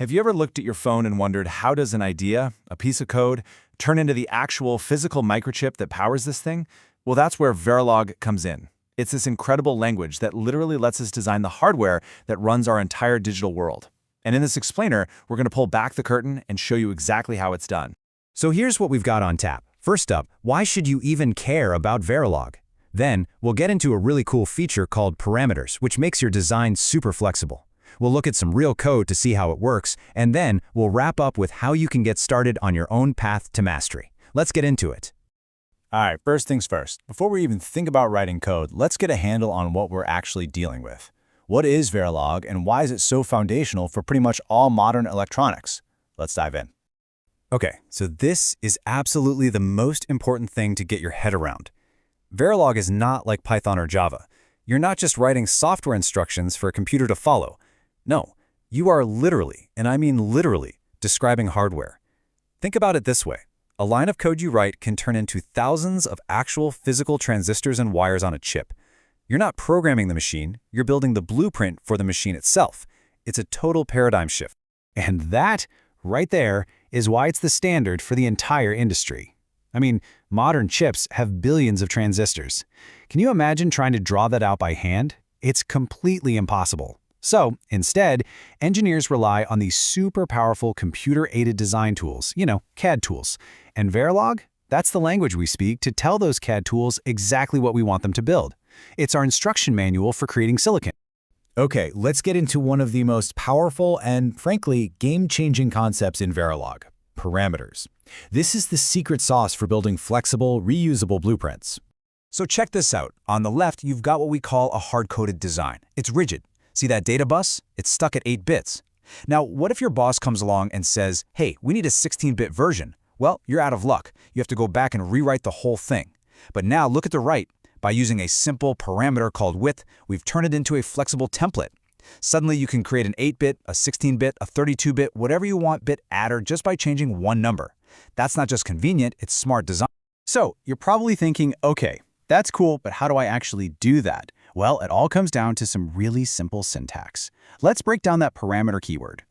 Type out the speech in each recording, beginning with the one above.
Have you ever looked at your phone and wondered how does an idea, a piece of code, turn into the actual physical microchip that powers this thing? Well, that's where Verilog comes in. It's this incredible language that literally lets us design the hardware that runs our entire digital world. And in this explainer, we're going to pull back the curtain and show you exactly how it's done. So here's what we've got on tap. First up, why should you even care about Verilog? Then, we'll get into a really cool feature called Parameters, which makes your design super flexible. We'll look at some real code to see how it works, and then we'll wrap up with how you can get started on your own path to mastery. Let's get into it. All right, first things first. Before we even think about writing code, let's get a handle on what we're actually dealing with. What is Verilog, and why is it so foundational for pretty much all modern electronics? Let's dive in. Okay, so this is absolutely the most important thing to get your head around. Verilog is not like Python or Java. You're not just writing software instructions for a computer to follow. No, you are literally, and I mean literally, describing hardware. Think about it this way. A line of code you write can turn into thousands of actual physical transistors and wires on a chip. You're not programming the machine, you're building the blueprint for the machine itself. It's a total paradigm shift. And that, right there, is why it's the standard for the entire industry. I mean, modern chips have billions of transistors. Can you imagine trying to draw that out by hand? It's completely impossible. So, instead, engineers rely on these super powerful computer-aided design tools, CAD tools. And Verilog? That's the language we speak to tell those CAD tools exactly what we want them to build. It's our instruction manual for creating silicon. Okay, let's get into one of the most powerful and, frankly, game-changing concepts in Verilog: parameters. This is the secret sauce for building flexible, reusable blueprints. So check this out. On the left, you've got what we call a hard-coded design. It's rigid. See that data bus? It's stuck at 8 bits. Now, what if your boss comes along and says, hey, we need a 16-bit version? Well, you're out of luck. You have to go back and rewrite the whole thing. But now look at the right. By using a simple parameter called width, we've turned it into a flexible template. Suddenly, you can create an 8-bit, a 16-bit, a 32-bit, whatever you want bit adder just by changing one number. That's not just convenient, it's smart design. So, you're probably thinking, okay, that's cool, but how do I actually do that? Well, it all comes down to some really simple syntax. Let's break down that parameter keyword.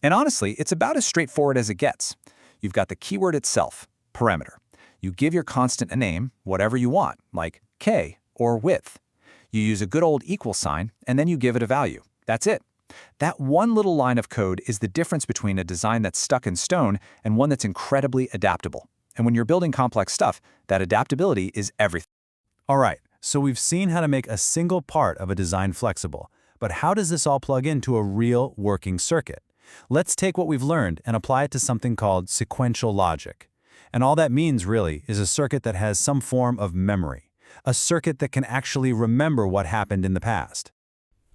And honestly, it's about as straightforward as it gets. You've got the keyword itself, parameter. You give your constant a name, whatever you want, like k or width. You use a good old equal sign, and then you give it a value. That's it. That one little line of code is the difference between a design that's stuck in stone and one that's incredibly adaptable. And when you're building complex stuff, that adaptability is everything. All right. So we've seen how to make a single part of a design flexible, but how does this all plug into a real working circuit? Let's take what we've learned and apply it to something called sequential logic. And all that means really is a circuit that has some form of memory, a circuit that can actually remember what happened in the past.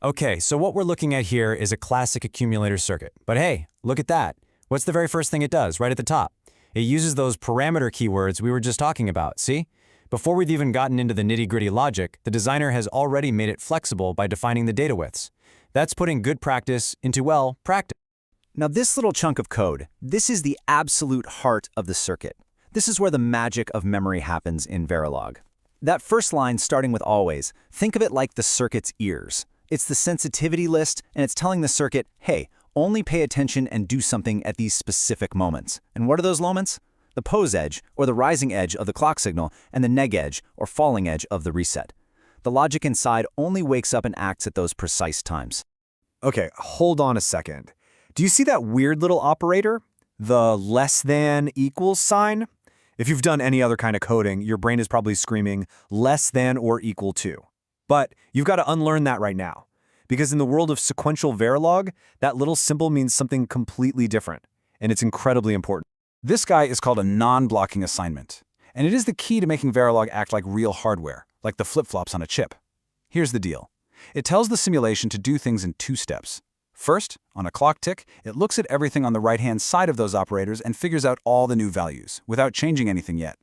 Okay, so what we're looking at here is a classic accumulator circuit. But hey, look at that. What's the very first thing it does right at the top? It uses those parameter keywords we were just talking about, see? Before we've even gotten into the nitty-gritty logic, the designer has already made it flexible by defining the data widths. That's putting good practice into, well, practice. Now this little chunk of code, this is the absolute heart of the circuit. This is where the magic of memory happens in Verilog. That first line starting with always, think of it like the circuit's ears. It's the sensitivity list, and it's telling the circuit, hey, only pay attention and do something at these specific moments. And what are those moments? The pose edge, or the rising edge of the clock signal, and the neg edge, or falling edge of the reset. The logic inside only wakes up and acts at those precise times. Okay, hold on a second. Do you see that weird little operator? The less than equals sign? If you've done any other kind of coding, your brain is probably screaming less than or equal to. But you've got to unlearn that right now. Because in the world of sequential Verilog, that little symbol means something completely different. And it's incredibly important. This guy is called a non-blocking assignment, and it is the key to making Verilog act like real hardware, like the flip-flops on a chip. Here's the deal. It tells the simulation to do things in 2 steps. First, on a clock tick, it looks at everything on the right-hand side of those operators and figures out all the new values, without changing anything yet.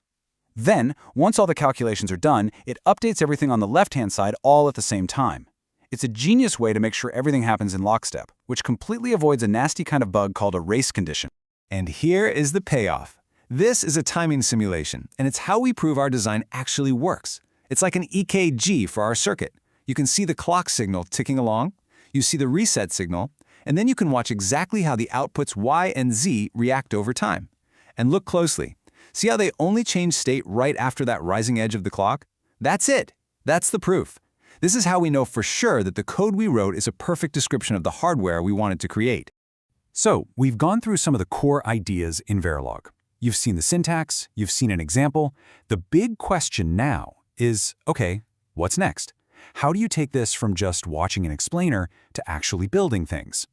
Then, once all the calculations are done, it updates everything on the left-hand side all at the same time. It's a genius way to make sure everything happens in lockstep, which completely avoids a nasty kind of bug called a race condition. And here is the payoff. This is a timing simulation, and it's how we prove our design actually works. It's like an EKG for our circuit. You can see the clock signal ticking along, you see the reset signal, And then you can watch exactly how the outputs Y and Z react over time. And look closely. See how they only change state right after that rising edge of the clock? That's it. That's the proof. This is how we know for sure that the code we wrote is a perfect description of the hardware we wanted to create. So, we've gone through some of the core ideas in Verilog. You've seen the syntax, you've seen an example. The big question now is, okay, what's next? How do you take this from just watching an explainer to actually building things?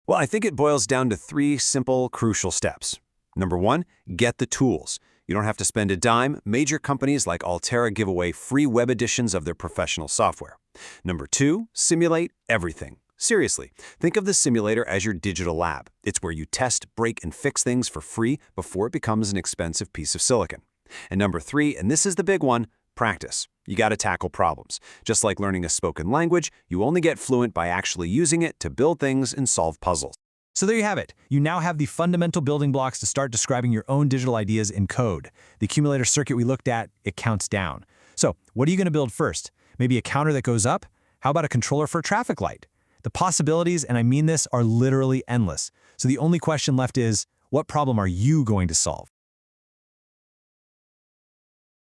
Well, I think it boils down to 3 simple, crucial steps. Number 1, get the tools. You don't have to spend a dime. Major companies like Altera give away free web editions of their professional software. Number 2, simulate everything. Seriously, think of the simulator as your digital lab. It's where you test, break, and fix things for free before it becomes an expensive piece of silicon. And number 3, and this is the big one, practice. You got to tackle problems. Just like learning a spoken language, you only get fluent by actually using it to build things and solve puzzles. So there you have it. You now have the fundamental building blocks to start describing your own digital ideas in code. The accumulator circuit we looked at, it counts down. So what are you going to build first? Maybe a counter that goes up? How about a controller for a traffic light? The possibilities, and I mean this, are literally endless. So the only question left is, what problem are you going to solve?